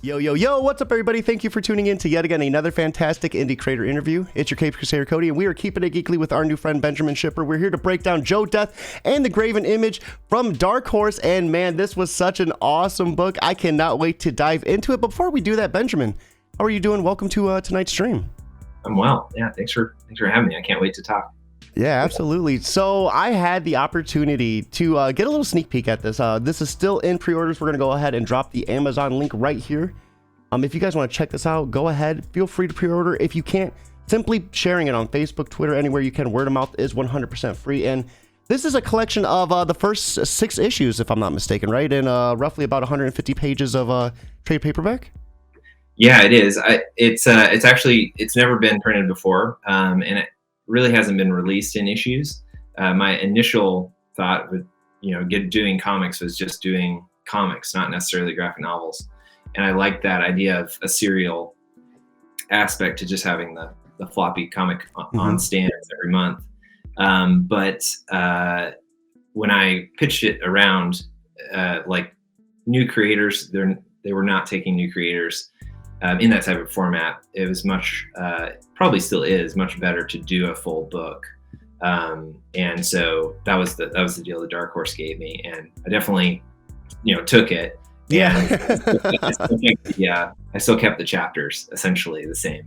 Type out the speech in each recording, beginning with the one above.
Yo, yo, yo, what's up, everybody? Thank you for tuning in to yet again another fantastic indie creator interview. It's your Cape Crusader Cody, and we are keeping it geekly with our new friend Benjamin Schipper. We're here to break down Joe Death and the Graven image from Dark Horse, and man, this was such an awesome book. I cannot wait to dive into it. But before we do that, Benjamin, how are you doing? Welcome to tonight's stream. I'm well. Yeah, thanks for having me. I can't wait to talk. Yeah, absolutely. So I had the opportunity to get a little sneak peek at this. This is still in pre-orders. We're going to go ahead and drop the Amazon link right here. If you guys want to check this out, go ahead. Feel free to pre-order. If you can't, simply sharing it on Facebook, Twitter, anywhere you can. Word of mouth is 100% free. And this is a collection of the first 6 issues, if I'm not mistaken, right? And roughly about 150 pages of trade paperback. Yeah, it is. It's never been printed before, and it really hasn't been released in issues. My initial thought with doing comics was just doing comics, not necessarily graphic novels. And I like that idea of a serial aspect to just having the floppy comic on stands every month. But when I pitched it around, like new creators, they were not taking new creators in that type of format. It was much, probably still is, much better to do a full book. And so that was the deal that Dark Horse gave me, and I definitely, took it. Yeah. I still kept the chapters essentially the same.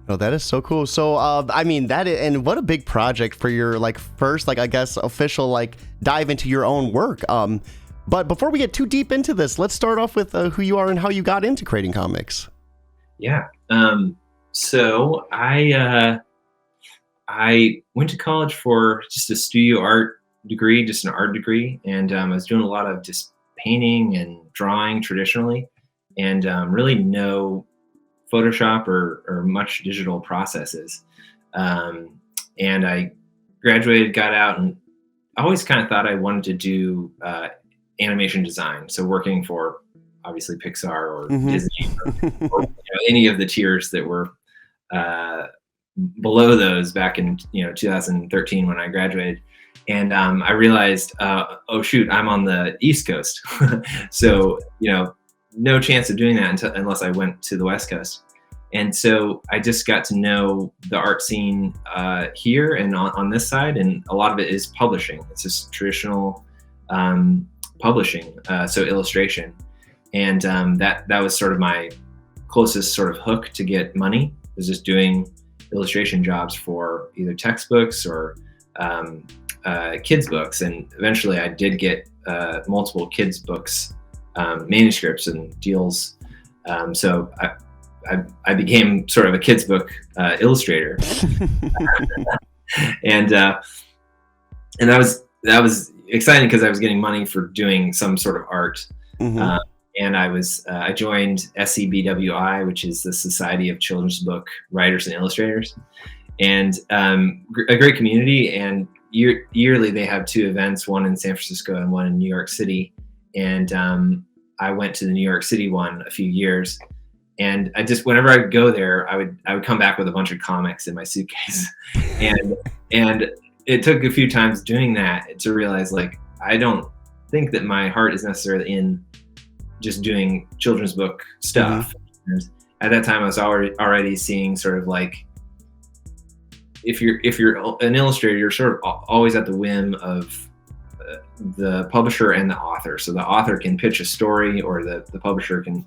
Oh, that is so cool. So, and what a big project for your first, I guess, official dive into your own work. But before we get too deep into this, let's start off with who you are and how you got into creating comics. Yeah. So I went to college for just a studio art degree, just an art degree, and I was doing a lot of just painting and drawing traditionally, and really no Photoshop or much digital processes. And I graduated, got out, and I always kind of thought I wanted to do animation design. So working for obviously Pixar or Disney or any of the tiers that were below those back in 2013 when I graduated. And I realized, oh shoot, I'm on the East Coast. So, no chance of doing that unless I went to the West Coast. And so I just got to know the art scene here and on this side. And a lot of it is publishing. It's just traditional publishing, so illustration. And that was sort of my closest sort of hook to get money, was just doing illustration jobs for either textbooks or kids books. And eventually I did get multiple kids books manuscripts and deals. So I became sort of a kids book illustrator. and that was exciting because I was getting money for doing some sort of art. And I joined SCBWI, which is the Society of Children's Book Writers and Illustrators, and a great community. And yearly they have 2 events, one in San Francisco and one in New York City. And I went to the New York City one a few years, and I just, whenever I would go there, I would come back with a bunch of comics in my suitcase. and it took a few times doing that to realize, I don't think that my heart is necessarily in just doing children's book stuff. And at that time I was already seeing sort of if you're an illustrator, you're sort of always at the whim of the publisher and the author. So the author can pitch a story, or the publisher can,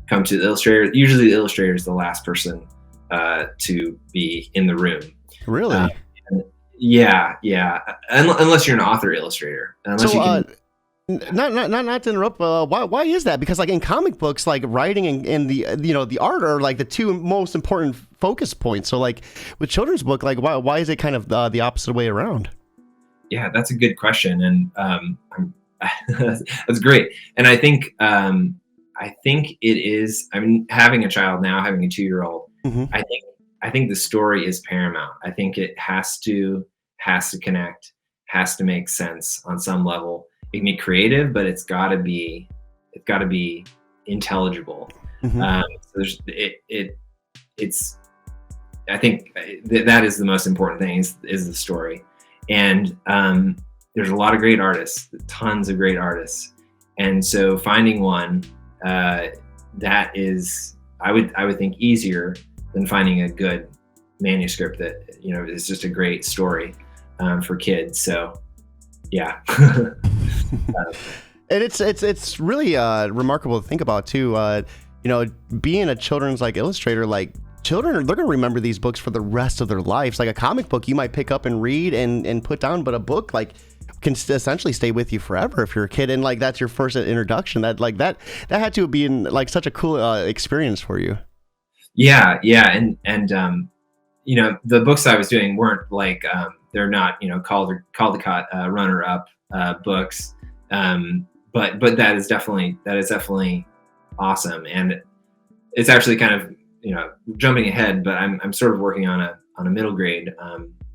come to the illustrator. Usually the illustrator is the last person to be in the room. Really? Yeah. Unless you're an author illustrator. Unless you can. Not to interrupt. Why is that? Because in comic books, writing and the the art are the 2 most important focus points. So with children's book, why is it kind of the opposite way around? Yeah, that's a good question, and that's great. And I think it is. I mean, having a child now, having a 2-year-old, I think the story is paramount. I think it has to connect, has to make sense on some level. It can be creative, but it's got to be intelligible. So it's. I think that is the most important thing is the story, and there's a lot of great artists, tons of great artists, and so finding one that is, I would think, easier than finding a good manuscript that, you know, is just a great story for kids. So yeah. And it's really remarkable to think about too. You know, being a children's like illustrator, like children, they're gonna remember these books for the rest of their lives. Like a comic book, you might pick up and read and put down, but a book like can essentially stay with you forever if you're a kid, and like that's your first introduction. That had to be in like such a cool experience for you. Yeah, and you know, the books I was doing weren't like they're not, you know, Caldecott runner-up books, but that is definitely awesome. And it's actually kind of, you know, jumping ahead, but I'm sort of working on a middle grade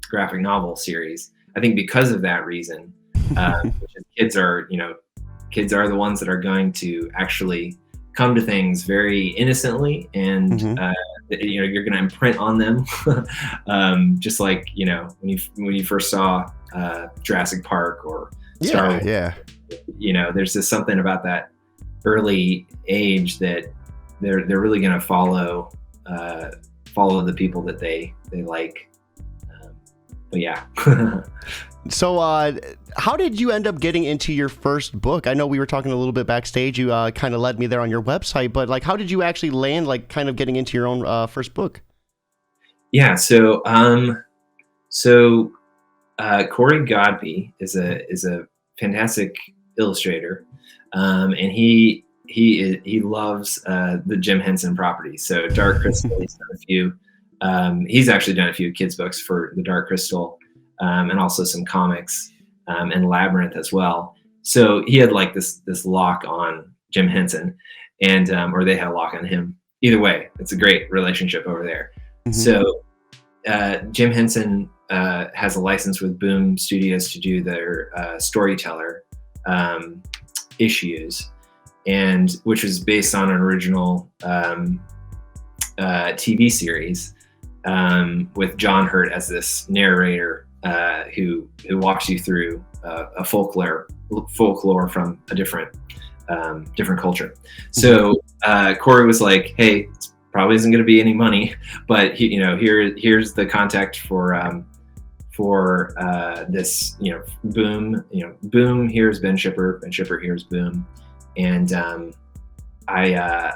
graphic novel series. I think because of that reason, which is kids are the ones that are going to actually come to things very innocently, and you know, you're going to imprint on them, just like, you know, when you first saw Jurassic Park or Star Wars. Yeah. You know, there's just something about that early age that they're really going to follow the people that they like. But yeah. So how did you end up getting into your first book? I know we were talking a little bit backstage. You kind of led me there on your website, but like, how did you actually land like kind of getting into your own first book? Yeah. So Corey Godby is a fantastic illustrator, and he loves the Jim Henson properties. So Dark Crystal, he's done a few. He's actually done a few kids books for the Dark Crystal, and also some comics, and Labyrinth as well. So he had like this lock on Jim Henson, and or they had a lock on him. Either way, it's a great relationship over there. So Jim Henson has a license with Boom Studios to do their storyteller issues, and which was based on an original TV series with John Hurt as this narrator who walks you through a folklore from a different culture. So Corey was like, "Hey, it probably isn't going to be any money, but here's the contact for this, you know, Boom. You know, Boom here's Ben Schipper, Ben Schipper here's Boom," and I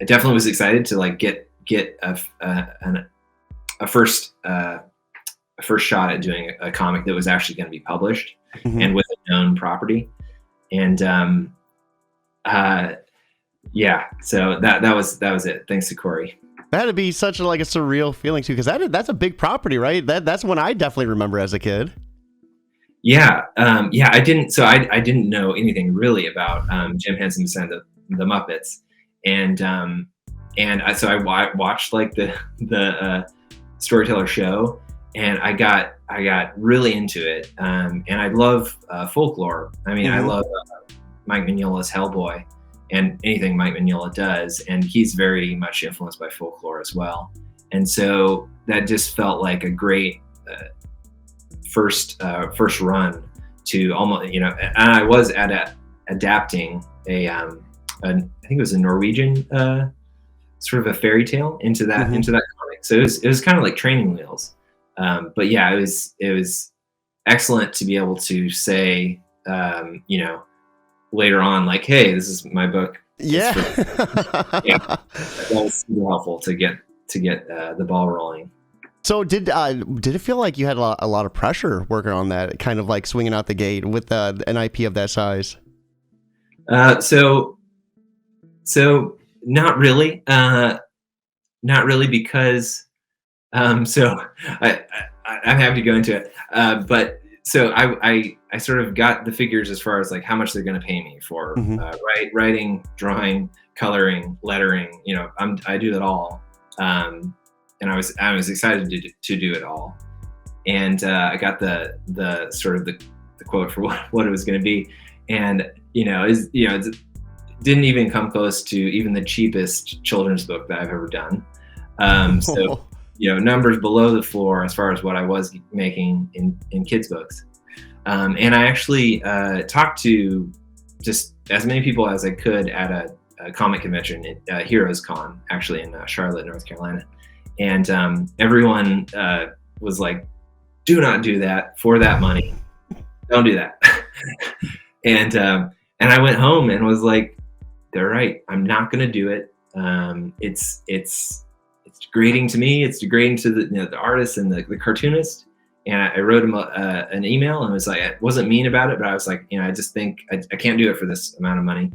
definitely was excited to like get a first shot at doing a comic that was actually going to be published and with a known property. And yeah, so that was it. Thanks to Corey. That'd be such a surreal feeling too, because that's a big property, right? That's one I definitely remember as a kid. Yeah, I didn't know anything really about Jim Henson and the Muppets, and so I watched like the storyteller show, and I got really into it, and I love folklore. I mean, I love Mike Mignola's Hellboy and anything Mike Mignola does, and he's very much influenced by folklore as well. And so that just felt like a great first run to almost, you know. And I was adapting I think it was a Norwegian sort of a fairy tale into that comic. So it was kind of like training wheels. But yeah, it was excellent to be able to say, you know, later on, like, hey, this is my book. Yeah. Yeah, that was super helpful to get the ball rolling. So did it feel like you had a lot of pressure working on that, kind of like swinging out the gate with an IP of that size? So not really, because so I'm happy to go into it, but so I sort of got the figures as far as like how much they're going to pay me for writing, drawing, coloring, lettering. You know, I do that all, and I was excited to do it all, and I got the sort of the quote for what it was going to be, and it didn't even come close to even the cheapest children's book that I've ever done. So. You know, numbers below the floor as far as what I was making in kids books. And I actually talked to just as many people as I could at comic convention, Heroes Con, actually in Charlotte, North Carolina, and everyone was like, "Do not do that for that money. Don't do that." and I went home and was like, "They're right. I'm not going to do it. It's degrading to me. It's degrading to the artist and the cartoonist." And I wrote him an email and was like, I wasn't mean about it, but I was like, I just think I can't do it for this amount of money.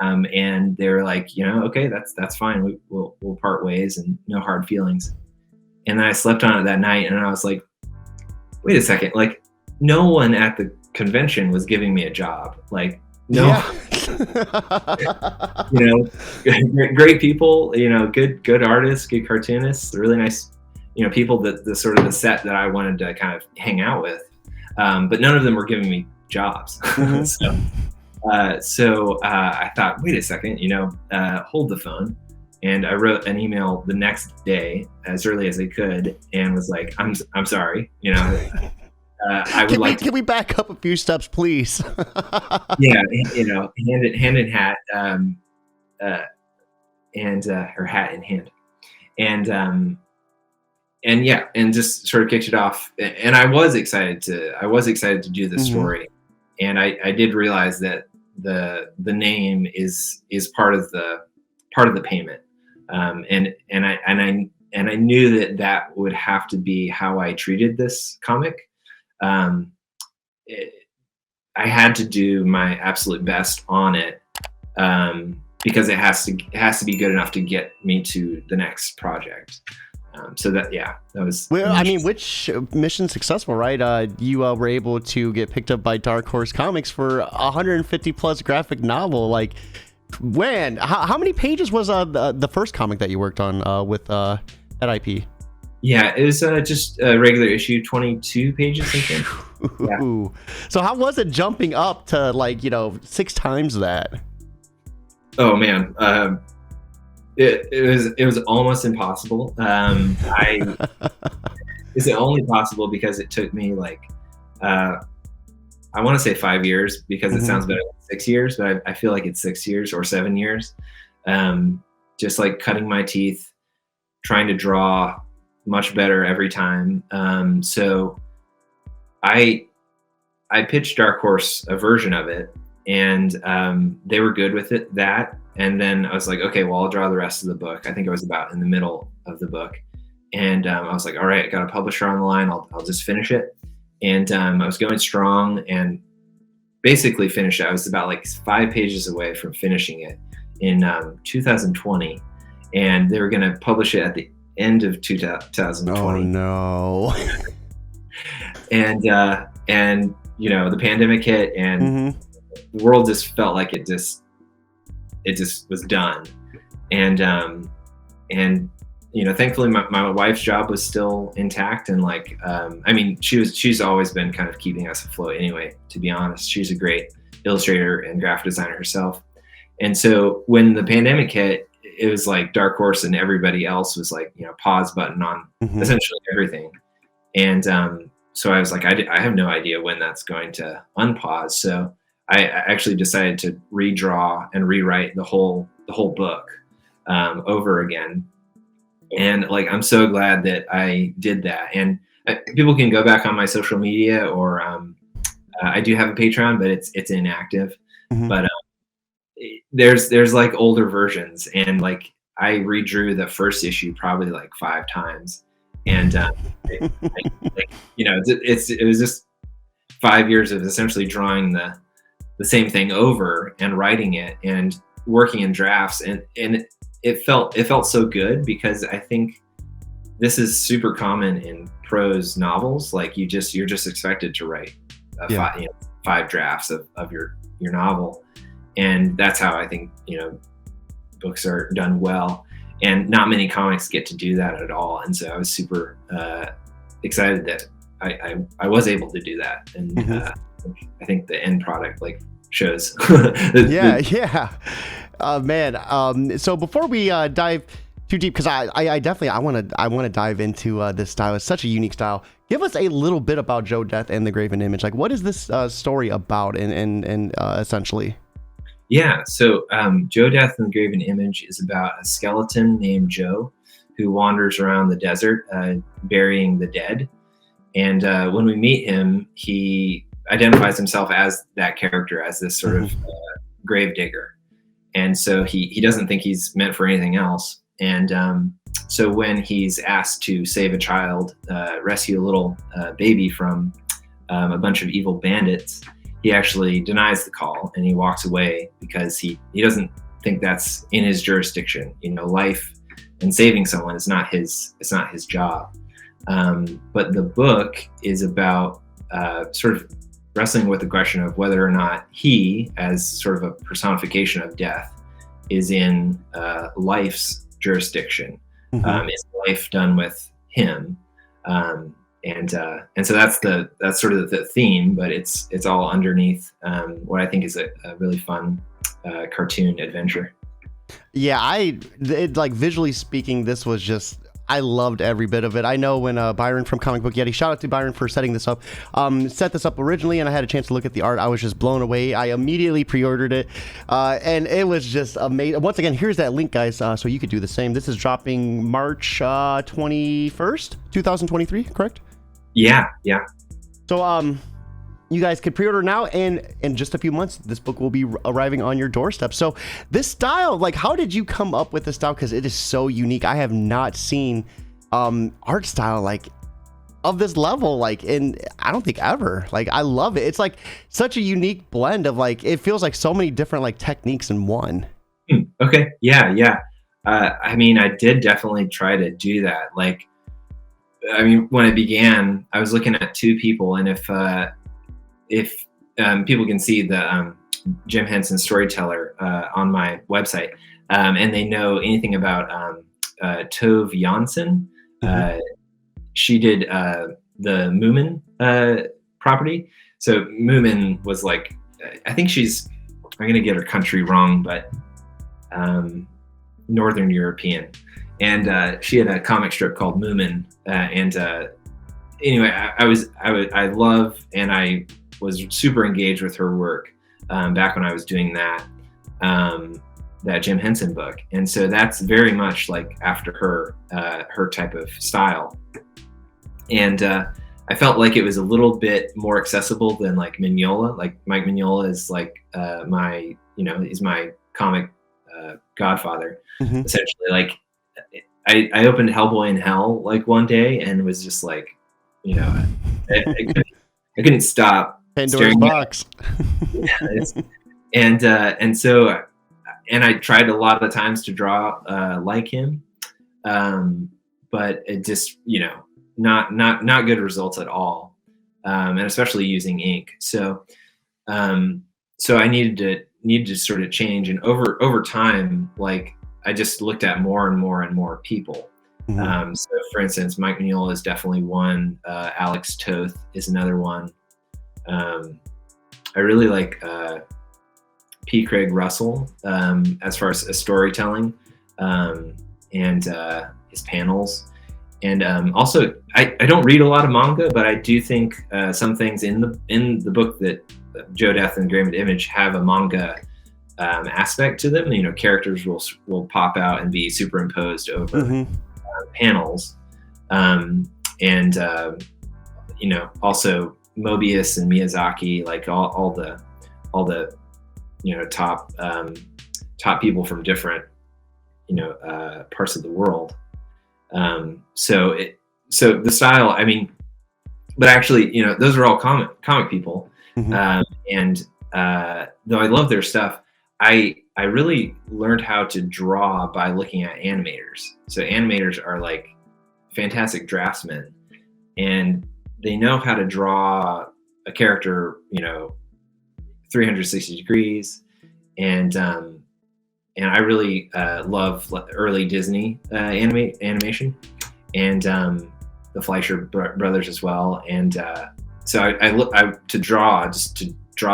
And they were like, okay, that's fine. We'll part ways and no hard feelings. And then I slept on it that night and I was like, wait a second, like no one at the convention was giving me a job. Like, no, great people, good artists, good cartoonists, really nice, people that the sort of the set that I wanted to kind of hang out with. But none of them were giving me jobs. So I thought, wait a second, hold the phone. And I wrote an email the next day as early as I could and was like, I'm sorry, I would like to. Can we back up a few steps, please? Yeah, hand in hat, and her hat in hand, and yeah, and just sort of kicked it off. And I was excited to do this story, and I did realize that the name is part of the payment, and I knew that would have to be how I treated this comic. I had to do my absolute best on it, because it has to be good enough to get me to the next project. So that was. Well, I mean, which mission successful, right? You were able to get picked up by Dark Horse Comics for 150 plus graphic novel. Like, when? How many pages was the first comic that you worked on with that IP? Yeah, it was just a regular issue, 22 pages, I think. Yeah. So how was it jumping up to 6 times that? Oh man, it was almost impossible. Is it only possible because it took me I want to say 5 years because it sounds better than 6 years, but I feel like it's 6 years or 7 years. Just like cutting my teeth, trying to draw much better every time. So I pitched Dark Horse a version of it, and they were good with that. And then I was like, okay, well, I'll draw the rest of the book. I think I was about in the middle of the book. And I was like, all right, I got a publisher on the line. I'll just finish it. And I was going strong and basically finished it. I was about 5 pages away from finishing it in 2020. And they were going to publish it at the end of 2020. Oh no. And the pandemic hit, and the world just felt like it just was done. And thankfully my wife's job was still intact, and she's always been kind of keeping us afloat anyway, to be honest. She's a great illustrator and graphic designer herself. And so when the pandemic hit, it was like Dark Horse and everybody else was pause button on essentially everything. And so I was like, I have no idea when that's going to unpause. So I actually decided to redraw and rewrite the whole book over again. And I'm so glad that I did that. And people can go back on my social media, or I do have a Patreon, but it's inactive. But there's older versions, and I redrew the first issue probably 5 times, and it was just 5 years of essentially drawing the same thing over and writing it and working in drafts, and it felt so good, because I think this is super common in prose novels. You're just expected to write 5 drafts of your novel. And that's how I think, books are done well, and not many comics get to do that at all. And so I was super excited that I was able to do that. And I think the end product shows. Yeah. Man. So before we dive too deep, because I definitely want to dive into this style. It's such a unique style. Give us a little bit about Joe Death and the Graven Image. What is this story about, and essentially? Yeah. So Joe Death and the Graven Image is about a skeleton named Joe who wanders around the desert burying the dead. And when we meet him, he identifies himself as that character, as this sort of grave digger. And so he doesn't think he's meant for anything else. And so when he's asked to save a child, rescue a little baby from a bunch of evil bandits, he actually denies the call and he walks away because he doesn't think that's in his jurisdiction. Life and saving someone is not his job. But the book is about sort of wrestling with the question of whether or not he, as sort of a personification of death, is in life's jurisdiction. Is life done with him? And so that's sort of the theme, but it's all underneath what I think is a really fun cartoon adventure. Yeah, like visually speaking, this was just, I loved every bit of it. I know when Byron from Comic Book Yeti, shout out to Byron for setting this up, set this up originally, and I had a chance to look at the art. I was just blown away. I immediately pre-ordered it, and it was just amazing. Once again, here's that link, guys, so you could do the same. This is dropping March 21st, 2023, correct? Yeah. So, you guys can pre-order now, and in just a few months, this book will be arriving on your doorstep. So this style, like, how did you come up with this style? Because it is so unique. I have not seen art style like of this level, like, in, I don't think ever. Like, I love it. It's like such a unique blend of, like, it feels like so many different like techniques in one. Okay. Yeah. I mean, I did definitely try to do that. Like, I mean, when it began, I was looking at two people, and if people can see the Jim Henson Storyteller on my website, and they know anything about Tove Jansson, she did the Moomin property. So Moomin was like, I think I'm going to get her country wrong, but Northern European. And she had a comic strip called Moomin. Anyway, I love, and I was super engaged with her work back when I was doing that Jim Henson book. And so that's very much like after her type of style. And I felt like it was a little bit more accessible than like Mignola. Like Mike Mignola is like he's my comic godfather, essentially. Like I opened Hellboy in Hell like one day and was just like, I couldn't stop. Pandora's box. And I tried a lot of the times to draw like him, but it just not good results at all, and especially using ink. So I needed to sort of change, and over time, like, I just looked at more and more and more people. So for instance, Mike Mignola is definitely one. Alex Toth is another one. I really like P. Craig Russell as far as storytelling and his panels. And also, I don't read a lot of manga, but I do think some things in the book that Joe Death and Graven Image have a manga aspect to them. Characters will pop out and be superimposed over panels, and also Mobius and Miyazaki, like all the top people from different parts of the world. So the style, I mean, but actually, those are all comic people. And though I love their stuff, I really learned how to draw by looking at animators. So animators are like fantastic draftsmen, and they know how to draw a character, 360 degrees. And I really love early Disney animation, and the Fleischer brothers as well. And so I to draw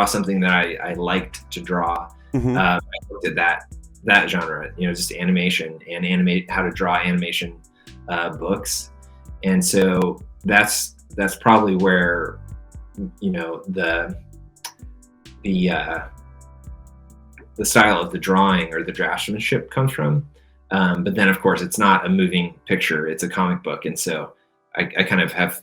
something that I liked to draw. I looked at that genre, just animation and how to draw animation books. And so that's probably where the style of the drawing or the draftsmanship comes from. But then, of course, it's not a moving picture; it's a comic book, and so I kind of have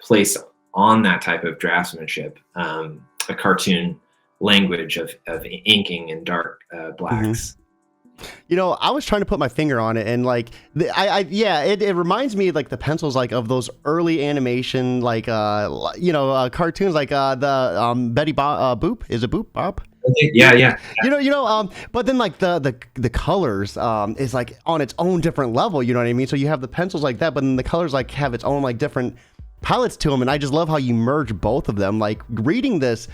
placed on that type of draftsmanship a cartoon language of inking and dark blacks. You know, I was trying to put my finger on it, and like, it reminds me like the pencils like of those early animation like cartoons like the Betty Boop. Is it Boop Bob? Yeah. But then like the colors is like on its own different level. You know what I mean? So you have the pencils like that, but then the colors like have its own like different palettes to them, and I just love how you merge both of them. Like reading this.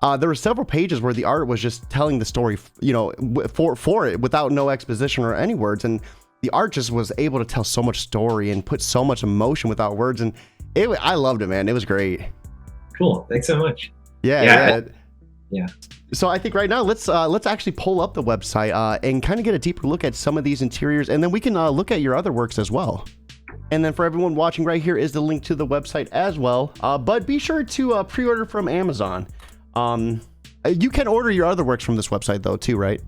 There were several pages where the art was just telling the story, for it without no exposition or any words. And the art just was able to tell so much story and put so much emotion without words. And I loved it, man. It was great. Cool. Thanks so much. Yeah. So I think right now let's actually pull up the website and kind of get a deeper look at some of these interiors, and then we can look at your other works as well. And then for everyone watching, right here is the link to the website as well. But be sure to pre-order from Amazon. You can order your other works from this website though too, right?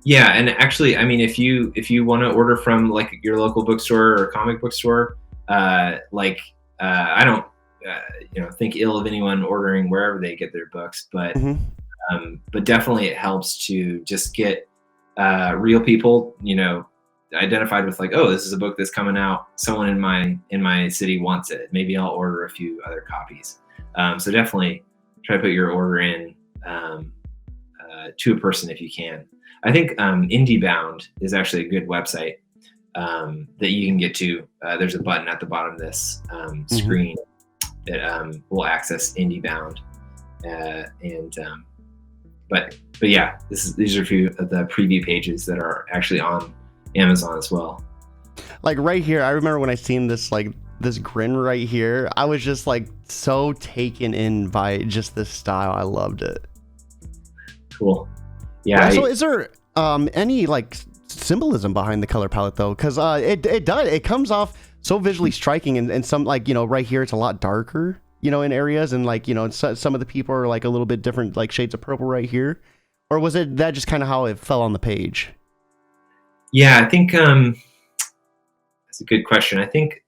Yeah, and actually, I mean, if you want to order from like your local bookstore or comic book store, I don't think ill of anyone ordering wherever they get their books, but definitely it helps to just get real people, identified with like, oh, this is a book that's coming out. Someone in my city wants it. Maybe I'll order a few other copies. So definitely try to put your order in to a person if you can. I think IndieBound is actually a good website that you can get to. There's a button at the bottom of this screen that will access IndieBound. But yeah, these are a few of the preview pages that are actually on Amazon as well. Like right here, I remember when I seen this this grin right here, I was just like so taken in by just this style. I loved it. Cool. Yeah. So is there any like symbolism behind the color palette though? Because it comes off so visually striking, and some like right here it's a lot darker in areas, and like some of the people are like a little bit different, like shades of purple right here. Or was it that just kind of how it fell on the page? Yeah, I think that's a good question. I think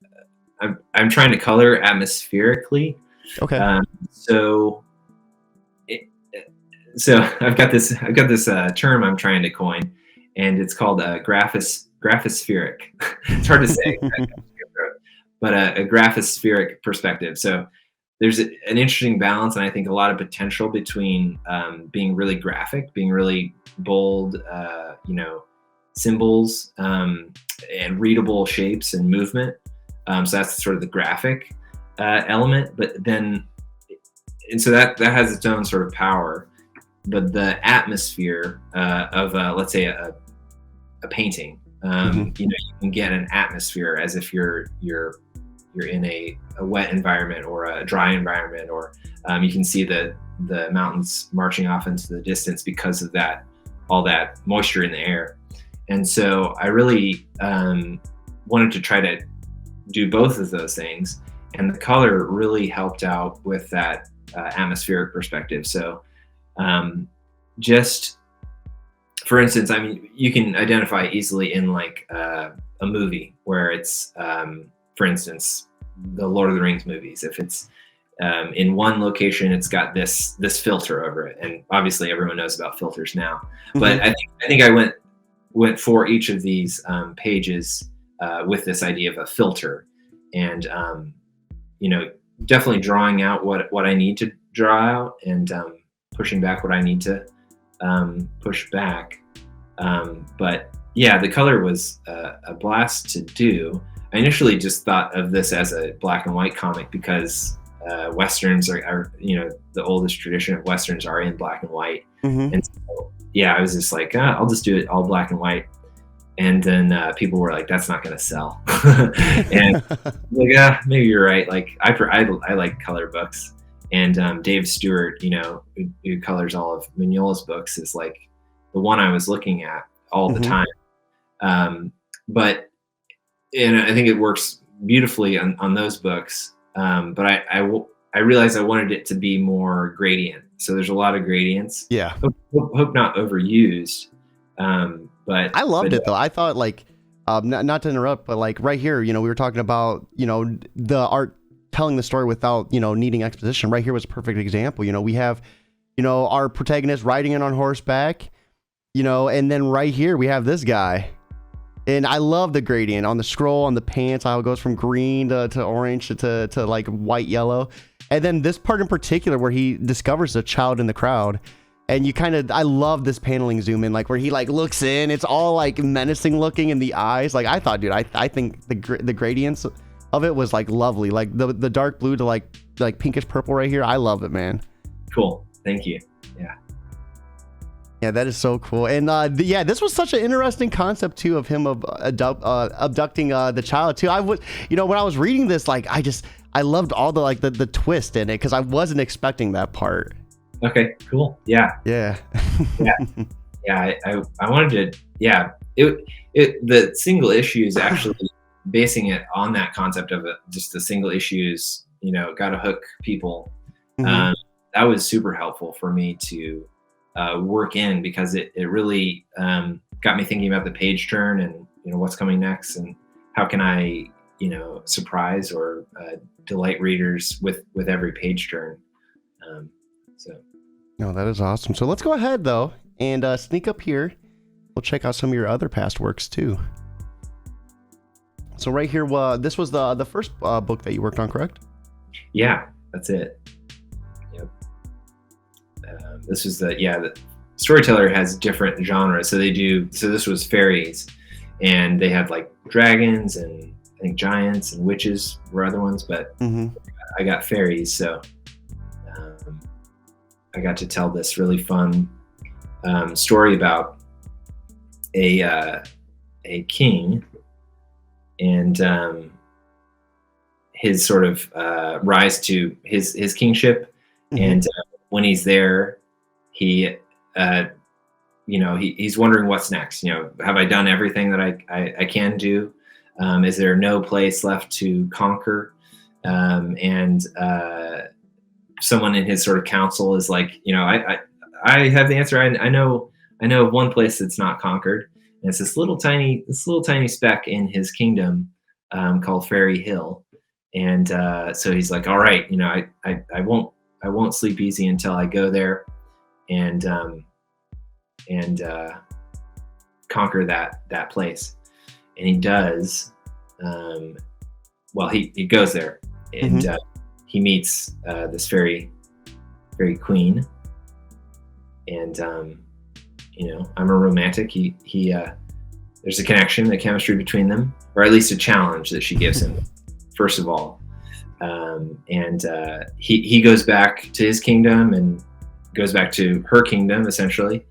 I'm trying to color atmospherically. Okay. So I've got this term I'm trying to coin, and it's called graphospheric. It's hard to say, but a graphospheric perspective. So there's an interesting balance, and I think a lot of potential between being really graphic, being really bold, symbols and readable shapes and movement. So that's sort of the graphic element, but then, and so that has its own sort of power. But the atmosphere of let's say a painting, you can get an atmosphere as if you're in a wet environment or a dry environment, or you can see the mountains marching off into the distance because of all that moisture in the air. And so I really wanted to try to do both of those things, and the color really helped out with that atmospheric perspective. So just for instance, I mean, you can identify easily in like a movie where it's for instance the Lord of the Rings movies. If it's in one location, it's got this filter over it, and obviously everyone knows about filters now. But I think I went for each of these pages with this idea of a filter, and definitely drawing out what I need to draw out, and pushing back what I need to push back. But yeah, the color was a blast to do. I initially just thought of this as a black and white comic because Westerns are the oldest tradition of Westerns are in black and white. And so, yeah, I was just like, I'll just do it all black and white. And then people were like, that's not going to sell. And like, maybe you're right. Like I like color books. And Dave Stewart, who colors all of Mignola's books, is like the one I was looking at all the time. But I think it works beautifully on those books. But I realized I wanted it to be more gradient. So there's a lot of gradients. Yeah. Hope not overused. But I loved it though. I thought like, not to interrupt, but like right here, we were talking about, the art telling the story without, needing exposition. Right here was a perfect example. We have, our protagonist riding in on horseback, and then right here we have this guy. And I love the gradient on the scroll, on the pants, how it goes from green to orange to like white, yellow. And then this part in particular where he discovers a child in the crowd. And I love this paneling zoom in, like where he like looks in, it's all like menacing looking in the eyes. Like I thought, dude, I think the gradients of it was like lovely. Like the dark blue to like pinkish purple right here. I love it, man. Cool. Thank you. Yeah. Yeah, that is so cool. And this was such an interesting concept too of him abducting the child too. I would, when I was reading this, like I loved all the like the twist in it because I wasn't expecting that part. Okay, cool. Yeah. Yeah. Yeah. I wanted to, the single issues actually basing it on that concept of it, just the single issues, got to hook people. Mm-hmm. That was super helpful for me to work in because it really got me thinking about the page turn and, what's coming next and how can I, surprise or delight readers with every page turn. No, that is awesome. So let's go ahead though and sneak up here. We'll check out some of your other past works too. So right here, this was the first book that you worked on, correct? Yeah, that's it. Yep. This was the Storyteller has different genres. So this was fairies, and they had like dragons and I think giants and witches were other ones, but I got fairies. So I got to tell this really fun story about a king and his sort of rise to his kingship. And when he's there, he he's wondering what's next. Have I done everything that I can do? Is there no place left to conquer? And someone in his sort of council is like, I have the answer. I know of one place that's not conquered, and it's this little tiny speck in his kingdom called Fairy Hill. And so he's like, all right, I won't sleep easy until I go there and conquer that place. And he does. He goes there and he meets this fairy queen, and I'm a romantic. He there's a connection, a chemistry between them, or at least a challenge that she gives him. First of all, he goes back to his kingdom and goes back to her kingdom essentially.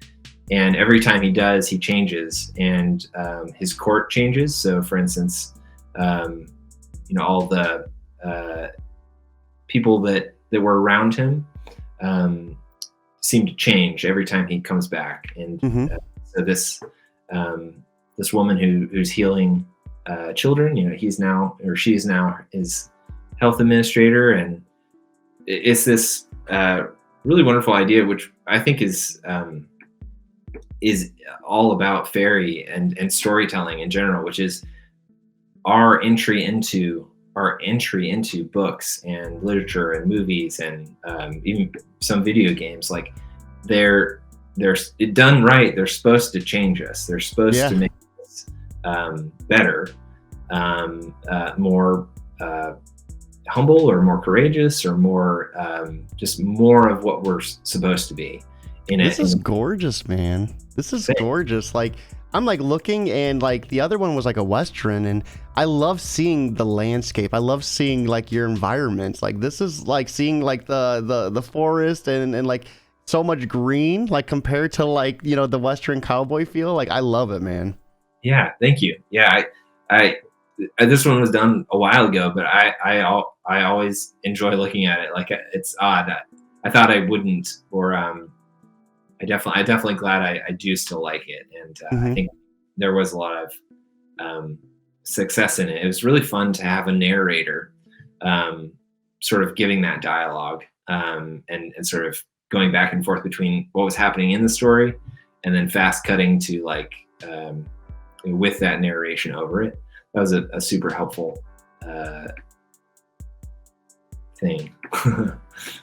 And every time he does, he changes, and his court changes. So, for instance, all the people that were around him seem to change every time he comes back. And so this woman who's healing children, she's now his health administrator, and it's this really wonderful idea, which I think is all about fairy and storytelling in general, which is our entry into books and literature and movies and even some video games. Like they're done right. They're supposed to change us. They're supposed to make us better, more humble or more courageous or more just more of what we're supposed to be. This is gorgeous, man. This is gorgeous. Like I'm like looking, and like the other one was like a Western, and I love seeing the landscape. I love seeing like your environments. Like this is like seeing like the forest and like so much green, like compared to like, the Western cowboy feel. Like I love it, man. Yeah, thank you. Yeah, I this one was done a while ago, but I always enjoy looking at it. Like it's odd. I thought I wouldn't, or I definitely glad I do still like it, and I think there was a lot of success in it. It was really fun to have a narrator sort of giving that dialogue, and sort of going back and forth between what was happening in the story and then fast cutting to like with that narration over it. That was a super helpful thing.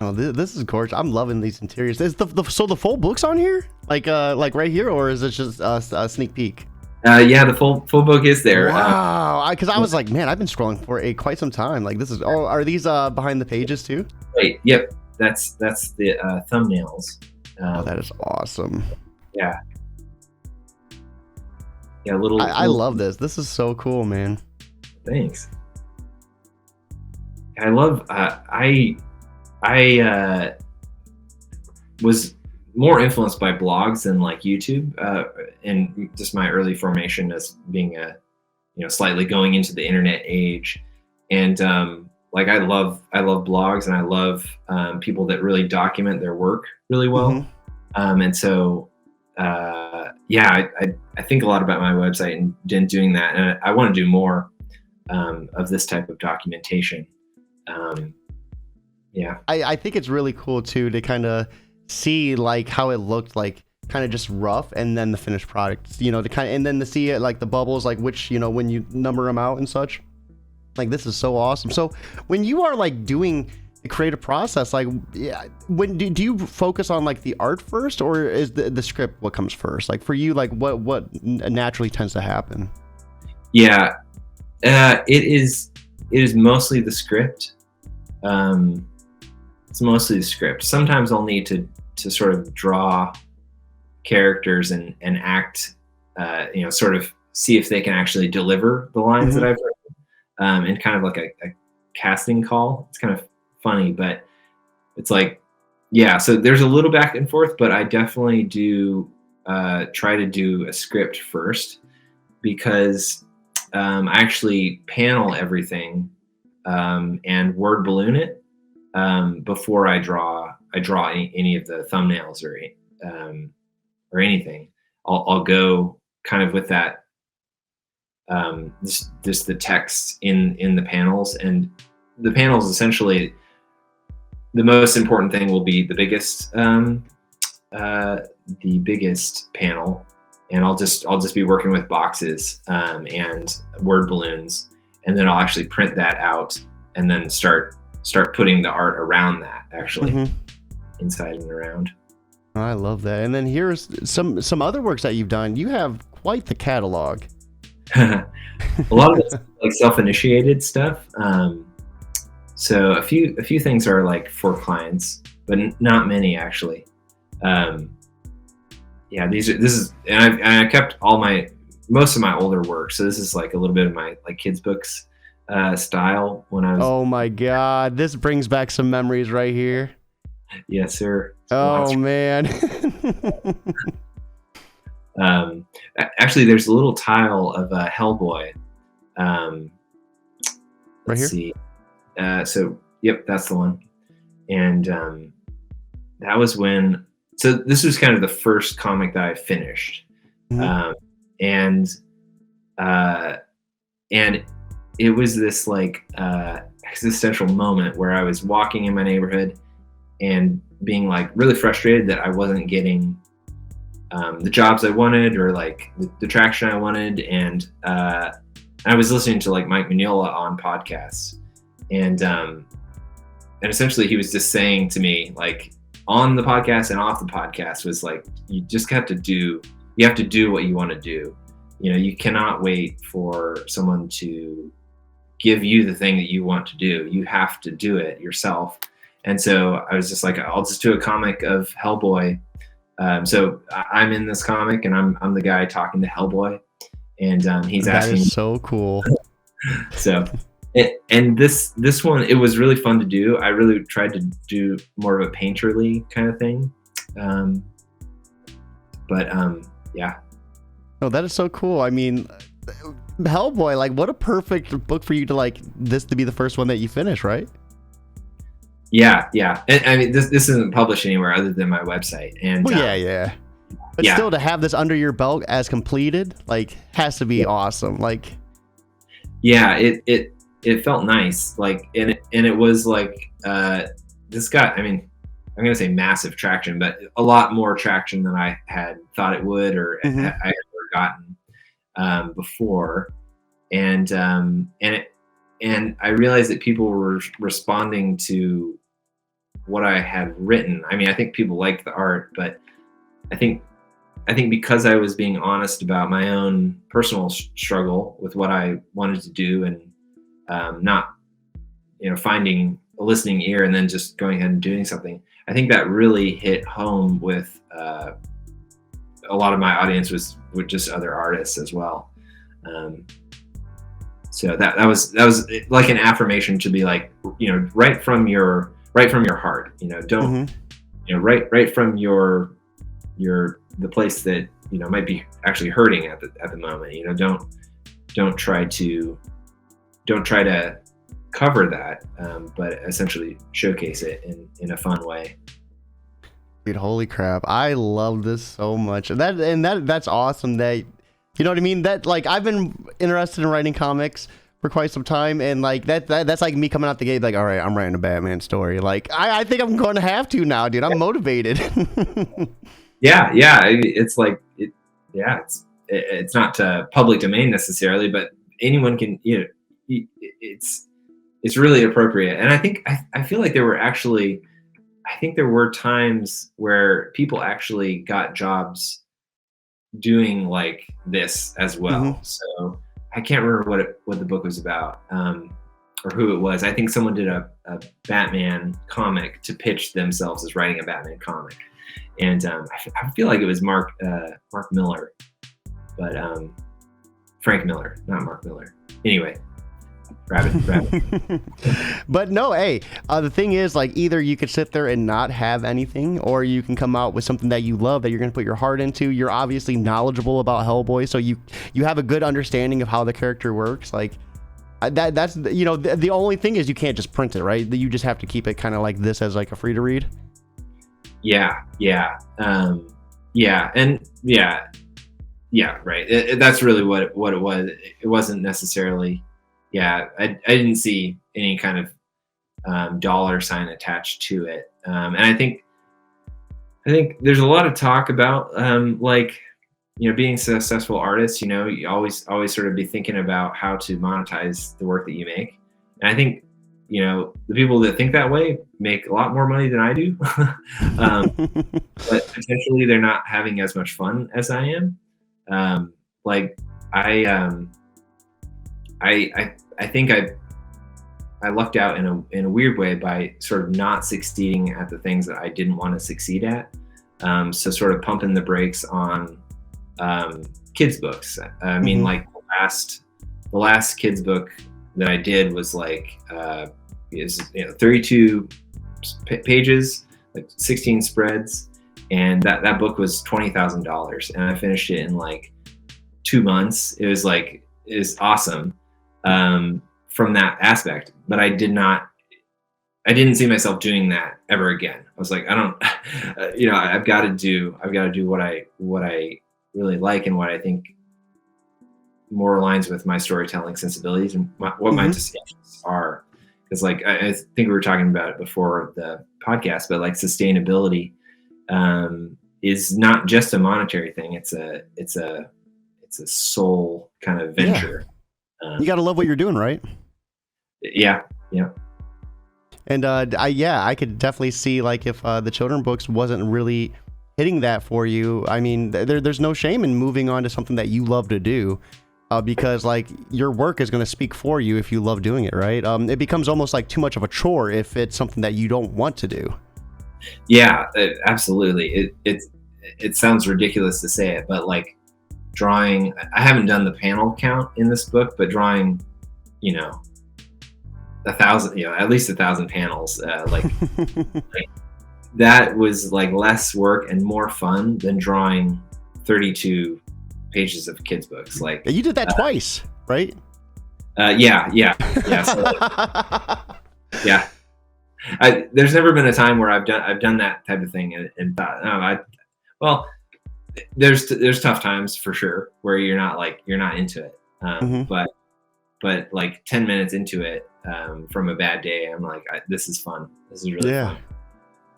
Oh, this is gorgeous. I'm loving these interiors. Is so the full book's on here, like right here, or is it just a sneak peek? Yeah, the full book is there. Wow, because I was like, man, I've been scrolling for quite some time. Like this is. Oh, are these behind the pages too? Wait, yep, that's the thumbnails. Oh, that is awesome. Yeah. Yeah, little. I love this. This is so cool, man. Thanks. I love. I was more influenced by blogs than like YouTube, in just my early formation as being slightly going into the internet age, and like I love blogs, and I love people that really document their work really well, and so. I think a lot about my website and doing that, and I want to do more of this type of documentation. I think it's really cool too to kind of see like how it looked like, kind of just rough, and then the finished product, to kind of, and then to see it like the bubbles, like which when you number them out and such. Like this is so awesome. So when you are like doing the creative process, like when do you focus on like the art first, or is the script what comes first? Like for you, like what naturally tends to happen? It is mostly the script. It's mostly the script. Sometimes I'll need to sort of draw characters and act, sort of see if they can actually deliver the lines that I've written, and kind of like a casting call. It's kind of funny, but it's like, so there's a little back and forth, but I definitely do try to do a script first, because I actually panel everything and word balloon it before I draw any of the thumbnails or anything. I'll go kind of with that just the text in the panels, and the panels essentially, the most important thing will be the biggest panel, and I'll just be working with boxes and word balloons, and then I'll actually print that out and then start putting the art around that, actually inside and around. I love that. And then here's some other works that you've done. You have quite the catalog. A lot of it's like self-initiated stuff. So a few things are like for clients, but not many actually. This is, and I kept most of my older work. So this is like a little bit of my like kids books style when I was. Oh my God, this brings back some memories right here. Yes, sir. Oh man. Actually, there's a little tile of Hellboy. Right Let's here. See. So yep, that's the one. And that was when. So this was kind of the first comic that I finished, and it was this like existential moment where I was walking in my neighborhood and being like really frustrated that I wasn't getting the jobs I wanted, or like the traction I wanted, and I was listening to like Mike Mignola on podcasts, and essentially he was just saying to me, like, on the podcast and off the podcast, was like, you have to do what you want to do. You cannot wait for someone to give you the thing that you want to do. You have to do it yourself. And so I was just like, I'll just do a comic of Hellboy. So I'm in this comic, and I'm the guy talking to Hellboy, and he's asking. That is so cool. So, and this one, it was really fun to do. I really tried to do more of a painterly kind of thing, yeah. Oh, that is so cool. I mean, Hellboy, like, what a perfect book for you to like this to be the first one that you finish, right? Yeah. And I mean, this isn't published anywhere other than my website. And yeah. But still, to have this under your belt as completed, like, has to be awesome. Like, yeah, it felt nice. Like, and it was like, this got, I mean, I'm going to say massive traction, but a lot more traction than I had thought it would, or I had ever gotten before. And I realized that people were responding to what I had written. I mean, I think people liked the art, but I think because I was being honest about my own personal struggle with what I wanted to do, and not, finding a listening ear and then just going ahead and doing something. I think that really hit home with a lot of my audience was with just other artists as well. So that was like an affirmation to be like, right from your heart, don't, right from the place that, might be actually hurting at the moment, don't try to cover that, but essentially showcase it in a fun way. Dude, holy crap. I love this so much. That's awesome that, you know what I mean? That, like, I've been interested in writing comics for quite some time, and like that's like me coming out the gate like, all right, I'm writing a Batman story. Like, I think I'm going to have to now, dude. I'm motivated. Yeah. It's like, it's not public domain necessarily, but anyone can, it's really appropriate. And I feel like there were times where people actually got jobs doing like this as well. So I can't remember what the book was about, or who it was. I think someone did a Batman comic to pitch themselves as writing a Batman comic. And I feel like it was Mark Miller, but Frank Miller, not Mark Miller. Anyway, rabbit. But no, hey, the thing is, like, either you could sit there and not have anything, or you can come out with something that you love, that you're going to put your heart into. You're obviously knowledgeable about Hellboy, so you have a good understanding of how the character works. Like, that's the only thing is you can't just print it, right? You just have to keep it kind of like this as like a free to read. Yeah, right. That's really what it was. It wasn't necessarily. Yeah, I didn't see any kind of dollar sign attached to it, and I think there's a lot of talk about being a successful artists. You always sort of be thinking about how to monetize the work that you make, and I think the people that think that way make a lot more money than I do, but potentially they're not having as much fun as I am. I think I lucked out in a weird way by sort of not succeeding at the things that I didn't want to succeed at. So sort of pumping the brakes on kids books. I mean, like the last kids book that I did was like 32 pages, like 16 spreads, and that book was $20,000, and I finished it in like 2 months. It was awesome from that aspect, but I didn't see myself doing that ever again. I was like, I don't, I've got to do what I really like, and what I think more aligns with my storytelling sensibilities and what my distinctions are. Because like I think we were talking about it before the podcast, but like sustainability is not just a monetary thing. It's a soul kind of venture. Yeah. You got to love what you're doing, right? Yeah. And I could definitely see, like, if the children books wasn't really hitting that for you. I mean, there's no shame in moving on to something that you love to do. Because like your work is going to speak for you if you love doing it, right? It becomes almost like too much of a chore if it's something that you don't want to do. Yeah, absolutely. It sounds ridiculous to say it, but like drawing, I haven't done the panel count in this book, but drawing, 1,000, at least 1,000 panels, like that was like less work and more fun than drawing 32 pages of kids books. Like you did that twice, right? Yeah. So, yeah. There's never been a time where I've done that type of thing and thought, there's tough times for sure where you're not into it, but but like 10 minutes into it, from a bad day, I'm like, this is fun. This is really fun.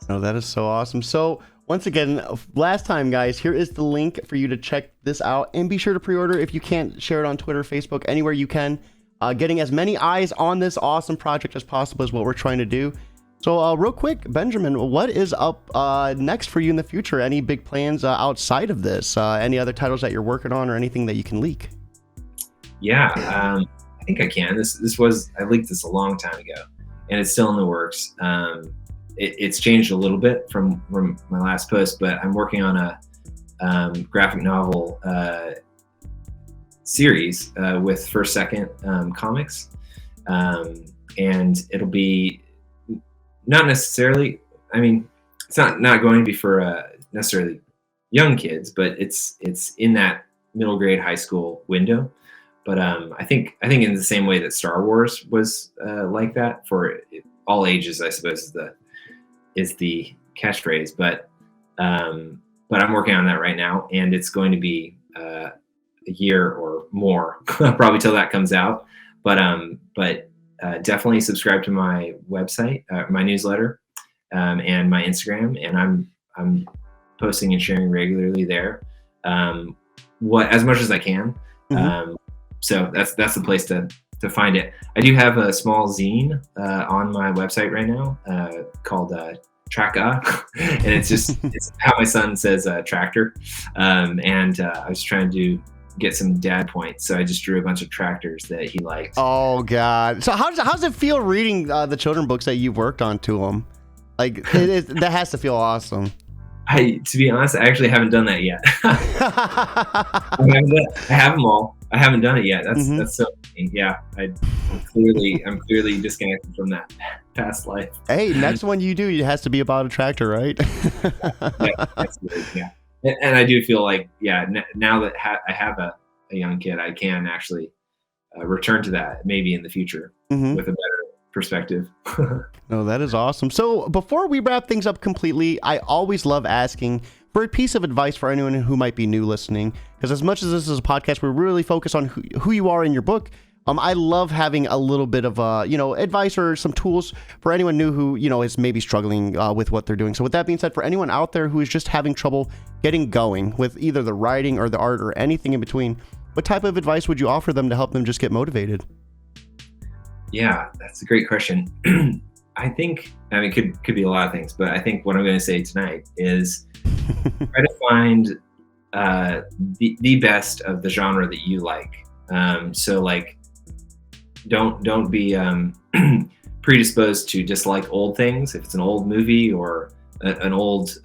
No, that is so awesome. So once again, last time, guys, here is the link for you to check this out, and be sure to pre-order if you can't. Share it on Twitter, Facebook, anywhere you can. Getting as many eyes on this awesome project as possible is what we're trying to do. So real quick, Benjamin, what is up next for you in the future? Any big plans outside of this? Any other titles that you're working on, or anything that you can leak? Yeah, I think I can. I leaked this a long time ago, and it's still in the works. It's changed a little bit from my last post, but I'm working on a graphic novel series with First Second Comics, and it'll be not necessarily. I mean, it's not going to be for necessarily young kids, but it's in that middle grade, high school window. But I think in the same way that Star Wars was like that for all ages, I suppose is the catchphrase. But I'm working on that right now, and it's going to be a year or more, probably till that comes out. But definitely subscribe to my website, my newsletter, and my Instagram, and I'm posting and sharing regularly there, as much as I can. Mm-hmm. So that's the place to find it. I do have a small zine on my website right now called Tracka, and it's how my son says tractor. And I was trying to get some dad points, so I just drew a bunch of tractors that he liked. Oh God! So how does it feel reading the children books that you've worked on to him? Like that has to feel awesome. To be honest, I actually haven't done that yet. I have them all. I haven't done it yet. That's so. Yeah, I'm clearly disconnected from that past life. Hey, next one you do, it has to be about a tractor, right? Yeah, absolutely. Yeah, and I do feel like, now that I have a young kid, I can actually return to that maybe in the future with a better perspective. No, that is awesome. So before we wrap things up completely, I always love asking for a piece of advice for anyone who might be new listening, because as much as this is a podcast, we're really focused on who you are in your book. I love having a little bit of advice or some tools for anyone new who is maybe struggling with what they're doing. So with that being said, for anyone out there who is just having trouble getting going with either the writing or the art or anything in between, what type of advice would you offer them to help them just get motivated? Yeah, that's a great question. I think, it could be a lot of things, but I think what I'm going to say tonight is try to find the best of the genre that you like. So like, don't be predisposed to dislike old things. If it's an old movie or an old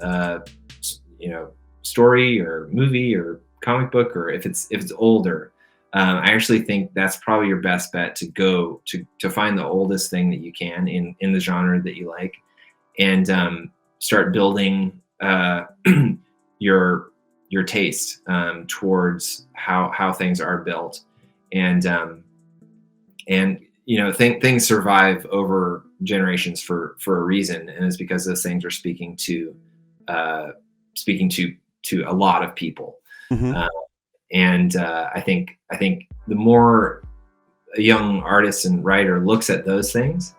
story or movie or comic book, or if it's older, I actually think that's probably your best bet to go to find the oldest thing that you can in the genre that you like, and start building your taste towards how things are built, and things survive over generations for a reason, and it's because those things are speaking to a lot of people. Mm-hmm. I think the more a young artist and writer looks at those things,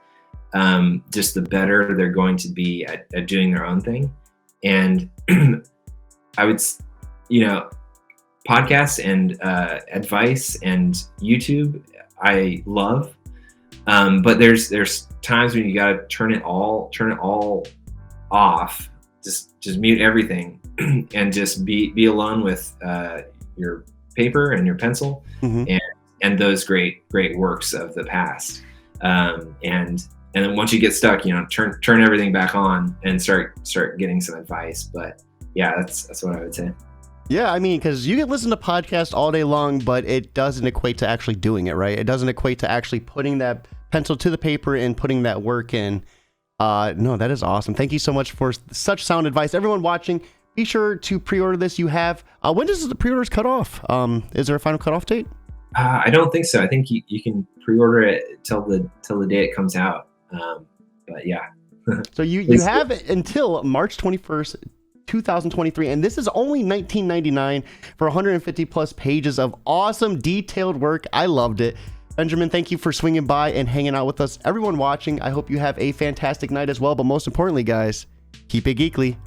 just the better they're going to be at doing their own thing. And I would, podcasts and advice and YouTube, I love, but there's times when you got to turn it all off, just mute everything, and just be alone with your paper and your pencil, mm-hmm. and those great works of the past, and then once you get stuck, turn everything back on and start getting some advice. But yeah, that's what I would say. Yeah, because you can listen to podcasts all day long, but it doesn't equate to actually doing it, right? It doesn't equate to actually putting that pencil to the paper and putting that work in. No, that is awesome. Thank you so much for such sound advice. Everyone watching, be sure to pre-order this. You have when does the pre-orders cut off? Is there a final cutoff date? I don't think so. I think you can pre-order it till the day it comes out. But yeah. So you have until March 21st, 2023, and this is only $19.99 for 150 plus pages of awesome detailed work. I loved it. Benjamin, thank you for swinging by and hanging out with us. Everyone watching, I hope you have a fantastic night as well. But most importantly, guys, keep it geekly.